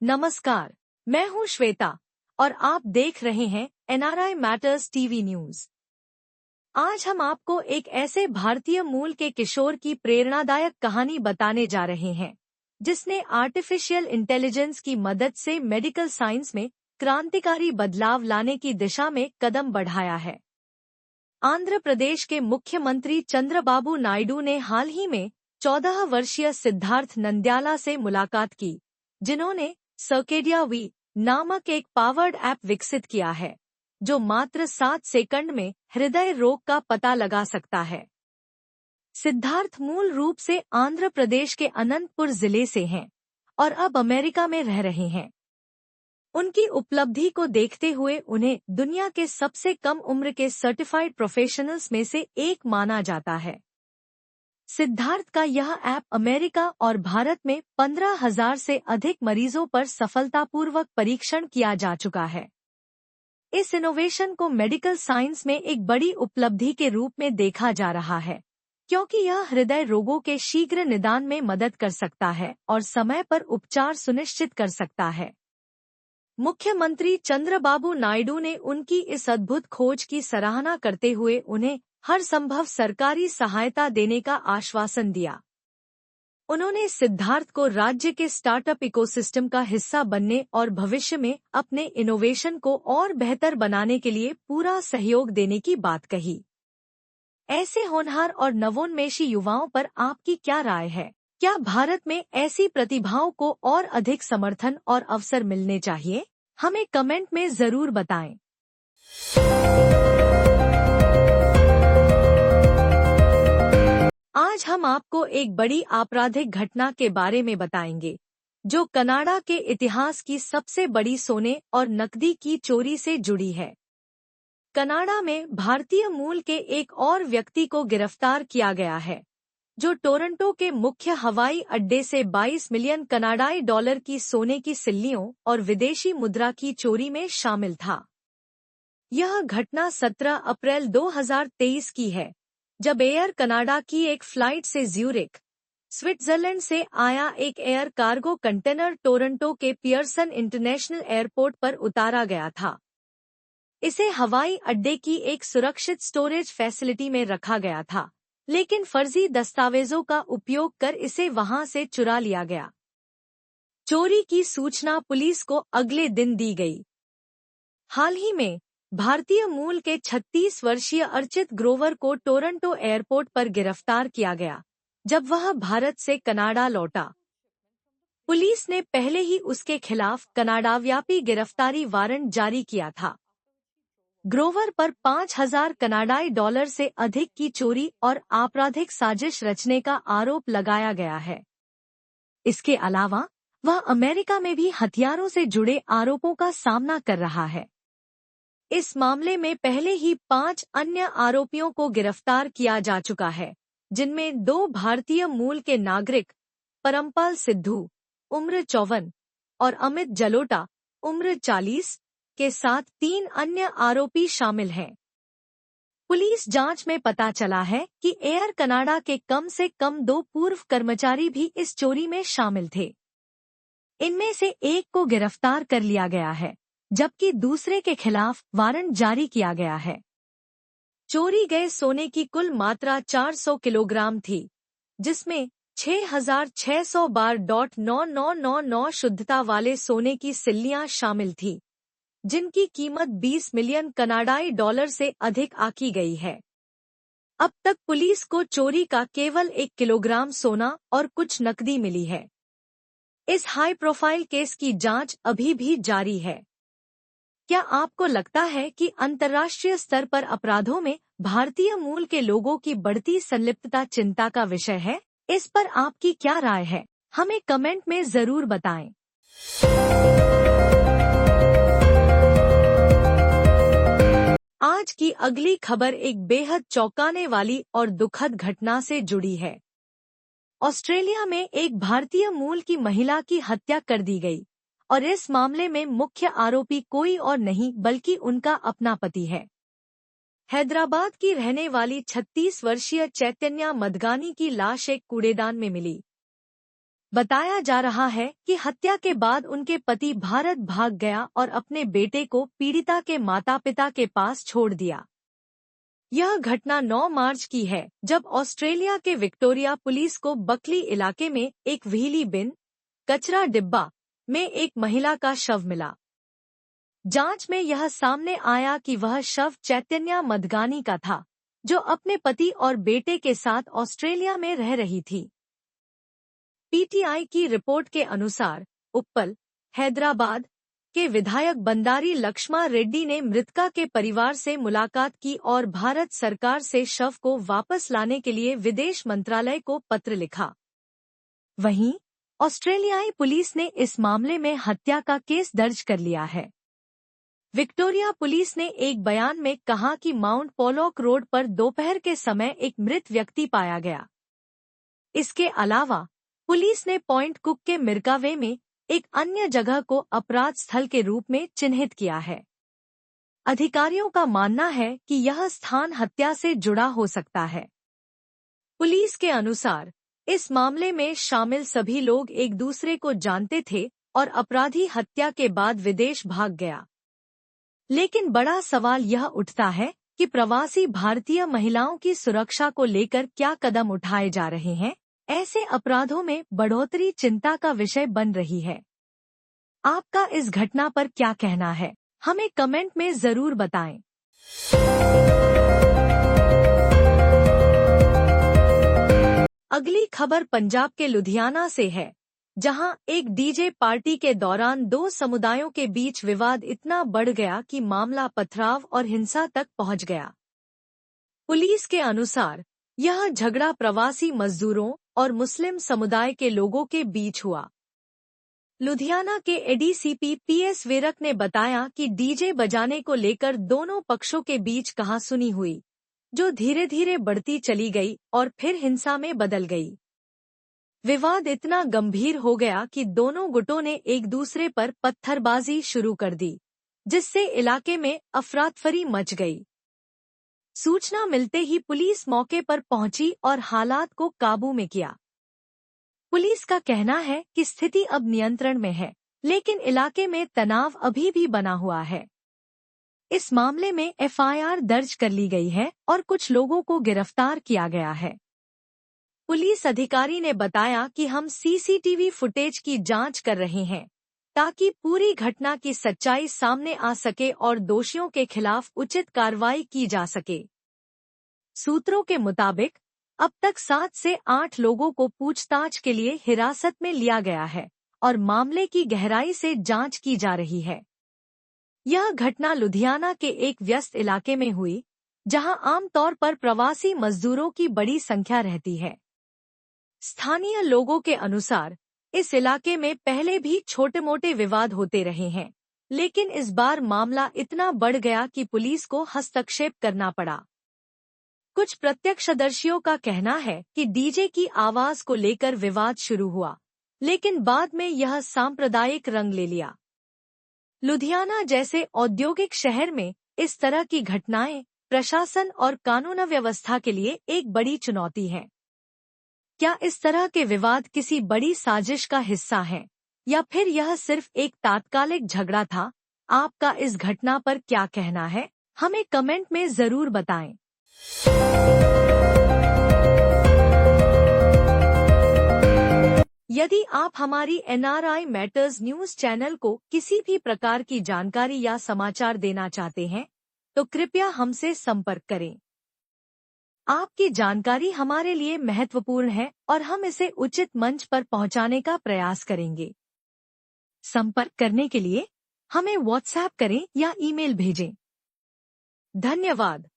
नमस्कार, मैं हूं श्वेता और आप देख रहे हैं एनआरआई मैटर्स टीवी न्यूज। आज हम आपको एक ऐसे भारतीय मूल के किशोर की प्रेरणादायक कहानी बताने जा रहे हैं जिसने आर्टिफिशियल इंटेलिजेंस की मदद से मेडिकल साइंस में क्रांतिकारी बदलाव लाने की दिशा में कदम बढ़ाया है। आंध्र प्रदेश के मुख्यमंत्री चंद्रबाबू नायडू ने हाल ही में 14 वर्षीय सिद्धार्थ नंद्याला से मुलाकात की, जिन्होंने सर्केडिया वी नामक एक पावर्ड ऐप विकसित किया है जो मात्र 7 सेकंड में हृदय रोग का पता लगा सकता है। सिद्धार्थ मूल रूप से आंध्र प्रदेश के अनंतपुर जिले से हैं और अब अमेरिका में रह रहे हैं। उनकी उपलब्धि को देखते हुए उन्हें दुनिया के सबसे कम उम्र के सर्टिफाइड प्रोफेशनल्स में से एक माना जाता है। सिद्धार्थ का यह ऐप अमेरिका और भारत में 15,000 से अधिक मरीजों पर सफलतापूर्वक परीक्षण किया जा चुका है। इस इनोवेशन को मेडिकल साइंस में एक बड़ी उपलब्धि के रूप में देखा जा रहा है, क्योंकि यह हृदय रोगों के शीघ्र निदान में मदद कर सकता है और समय पर उपचार सुनिश्चित कर सकता है। मुख्यमंत्री चंद्रबाबू नायडू ने उनकी इस अद्भुत खोज की सराहना करते हुए उन्हें हर संभव सरकारी सहायता देने का आश्वासन दिया। उन्होंने सिद्धार्थ को राज्य के स्टार्टअप इकोसिस्टम का हिस्सा बनने और भविष्य में अपने इनोवेशन को और बेहतर बनाने के लिए पूरा सहयोग देने की बात कही। ऐसे होनहार और नवोन्मेषी युवाओं पर आपकी क्या राय है? क्या भारत में ऐसी प्रतिभाओं को और अधिक समर्थन और अवसर मिलने चाहिए? हमें कमेंट में जरूर बताएं। आज हम आपको एक बड़ी आपराधिक घटना के बारे में बताएंगे, जो कनाडा के इतिहास की सबसे बड़ी सोने और नकदी की चोरी से जुड़ी है। कनाडा में भारतीय मूल के एक और व्यक्ति को गिरफ्तार किया गया है, जो टोरंटो के मुख्य हवाई अड्डे से 22 मिलियन कनाडाई डॉलर की सोने की सिल्लियों और विदेशी मुद्रा की चोरी में शामिल था। यह घटना 17 अप्रैल 2023 की है, जब एयर कनाडा की एक फ्लाइट से ज्यूरिख, स्विट्जरलैंड से आया एक एयर कार्गो कंटेनर टोरंटो के पियर्सन इंटरनेशनल एयरपोर्ट पर उतारा गया था। इसे हवाई अड्डे की एक सुरक्षित स्टोरेज फैसिलिटी में रखा गया था, लेकिन फर्जी दस्तावेजों का उपयोग कर इसे वहां से चुरा लिया गया। चोरी की सूचना पुलिस को अगले दिन दी गई। हाल ही में भारतीय मूल के 36 वर्षीय अर्चित ग्रोवर को टोरंटो एयरपोर्ट पर गिरफ्तार किया गया, जब वह भारत से कनाडा लौटा। पुलिस ने पहले ही उसके खिलाफ कनाडाव्यापी गिरफ्तारी वारंट जारी किया था। ग्रोवर पर 5,000 कनाडाई डॉलर से अधिक की चोरी और आपराधिक साजिश रचने का आरोप लगाया गया है। इसके अलावा वह अमेरिका में भी हथियारों से जुड़े आरोपों का सामना कर रहा है। इस मामले में पहले ही 5 अन्य आरोपियों को गिरफ्तार किया जा चुका है, जिनमें 2 भारतीय मूल के नागरिक, परमपाल सिद्धू, उम्र 54, और अमित जलोटा, उम्र 40, के साथ 3 अन्य आरोपी शामिल हैं। पुलिस जांच में पता चला है कि एयर कनाडा के कम से कम 2 पूर्व कर्मचारी भी इस चोरी में शामिल थे। इनमें से एक को गिरफ्तार कर लिया गया है, जबकि दूसरे के खिलाफ वारंट जारी किया गया है। चोरी गए सोने की कुल मात्रा 400 किलोग्राम थी, जिसमें 6,600 शुद्धता वाले सोने की सिल्लियां शामिल थी, जिनकी कीमत 20 मिलियन कनाडाई डॉलर से अधिक आंकी गई है। अब तक पुलिस को चोरी का केवल 1 किलोग्राम सोना और कुछ नकदी मिली है। इस हाई प्रोफाइल केस की जांच अभी भी जारी है। क्या आपको लगता है कि अंतर्राष्ट्रीय स्तर पर अपराधों में भारतीय मूल के लोगों की बढ़ती संलिप्तता चिंता का विषय है? इस पर आपकी क्या राय है? हमें कमेंट में जरूर बताएं। आज की अगली खबर एक बेहद चौंकाने वाली और दुखद घटना से जुड़ी है। ऑस्ट्रेलिया में एक भारतीय मूल की महिला की हत्या कर दी गई और इस मामले में मुख्य आरोपी कोई और नहीं बल्कि उनका अपना पति है। हैदराबाद की रहने वाली 36 वर्षीय चैतन्या मदगानी की लाश एक कूड़ेदान में मिली। बताया जा रहा है कि हत्या के बाद उनके पति भारत भाग गया और अपने बेटे को पीड़िता के माता पिता के पास छोड़ दिया। यह घटना 9 मार्च की है, जब ऑस्ट्रेलिया के विक्टोरिया पुलिस को बकली इलाके में एक व्हीली बिन कचरा डिब्बा में एक महिला का शव मिला। जांच में यह सामने आया कि वह शव चैतन्या मधगानी का था, जो अपने पति और बेटे के साथ ऑस्ट्रेलिया में रह रही थी। पीटीआई की रिपोर्ट के अनुसार उप्पल, हैदराबाद के विधायक बंडारी लक्ष्मा रेड्डी ने मृतका के परिवार से मुलाकात की और भारत सरकार से शव को वापस लाने के लिए विदेश मंत्रालय को पत्र लिखा। वहीं ऑस्ट्रेलियाई पुलिस ने इस मामले में हत्या का केस दर्ज कर लिया है। विक्टोरिया पुलिस ने एक बयान में कहा कि माउंट पोलॉक रोड पर दोपहर के समय एक मृत व्यक्ति पाया गया। इसके अलावा पुलिस ने पॉइंट कुक के मिर्कावे में एक अन्य जगह को अपराध स्थल के रूप में चिन्हित किया है। अधिकारियों का मानना है कि यह स्थान हत्या से जुड़ा हो सकता है। पुलिस के अनुसार इस मामले में शामिल सभी लोग एक दूसरे को जानते थे और अपराधी हत्या के बाद विदेश भाग गया। लेकिन बड़ा सवाल यह उठता है कि प्रवासी भारतीय महिलाओं की सुरक्षा को लेकर क्या कदम उठाए जा रहे हैं। ऐसे अपराधों में बढ़ोतरी चिंता का विषय बन रही है। आपका इस घटना पर क्या कहना है, हमें कमेंट में जरूर बताएं। अगली खबर पंजाब के लुधियाना से है, जहां एक डीजे पार्टी के दौरान 2 समुदायों के बीच विवाद इतना बढ़ गया कि मामला पथराव और हिंसा तक पहुंच गया। पुलिस के अनुसार यह झगड़ा प्रवासी मजदूरों और मुस्लिम समुदाय के लोगों के बीच हुआ। लुधियाना के एडीसीपी पीएस वेरक ने बताया कि डीजे बजाने को लेकर दोनों पक्षों के बीच कहासुनी हुई, जो धीरे धीरे बढ़ती चली गई और फिर हिंसा में बदल गई। विवाद इतना गंभीर हो गया कि दोनों गुटों ने एक दूसरे पर पत्थरबाजी शुरू कर दी, जिससे इलाके में अफरातफरी मच गई। सूचना मिलते ही पुलिस मौके पर पहुंची और हालात को काबू में किया। पुलिस का कहना है कि स्थिति अब नियंत्रण में है, लेकिन इलाके में तनाव अभी भी बना हुआ है। इस मामले में एफआईआर दर्ज कर ली गई है और कुछ लोगों को गिरफ्तार किया गया है। पुलिस अधिकारी ने बताया कि हम सीसीटीवी फुटेज की जांच कर रहे हैं, ताकि पूरी घटना की सच्चाई सामने आ सके और दोषियों के खिलाफ उचित कार्रवाई की जा सके। सूत्रों के मुताबिक अब तक 7 से 8 लोगों को पूछताछ के लिए हिरासत में लिया गया है और मामले की गहराई से जांच की जा रही है। यह घटना लुधियाना के एक व्यस्त इलाके में हुई, जहां आमतौर पर प्रवासी मजदूरों की बड़ी संख्या रहती है। स्थानीय लोगों के अनुसार इस इलाके में पहले भी छोटे मोटे विवाद होते रहे हैं, लेकिन इस बार मामला इतना बढ़ गया कि पुलिस को हस्तक्षेप करना पड़ा। कुछ प्रत्यक्षदर्शियों का कहना है कि डीजे की आवाज को लेकर विवाद शुरू हुआ, लेकिन बाद में यह सांप्रदायिक रंग ले लिया। लुधियाना जैसे औद्योगिक शहर में इस तरह की घटनाएं प्रशासन और कानून व्यवस्था के लिए एक बड़ी चुनौती है। क्या इस तरह के विवाद किसी बड़ी साजिश का हिस्सा हैं, या फिर यह सिर्फ एक तात्कालिक झगड़ा था? आपका इस घटना पर क्या कहना है, हमें कमेंट में जरूर बताएं। यदि आप हमारी एनआरआई मैटर्स न्यूज चैनल को किसी भी प्रकार की जानकारी या समाचार देना चाहते हैं, तो कृपया हमसे संपर्क करें। आपकी जानकारी हमारे लिए महत्वपूर्ण है और हम इसे उचित मंच पर पहुंचाने का प्रयास करेंगे। संपर्क करने के लिए हमें व्हाट्सएप करें या ईमेल भेजें। धन्यवाद।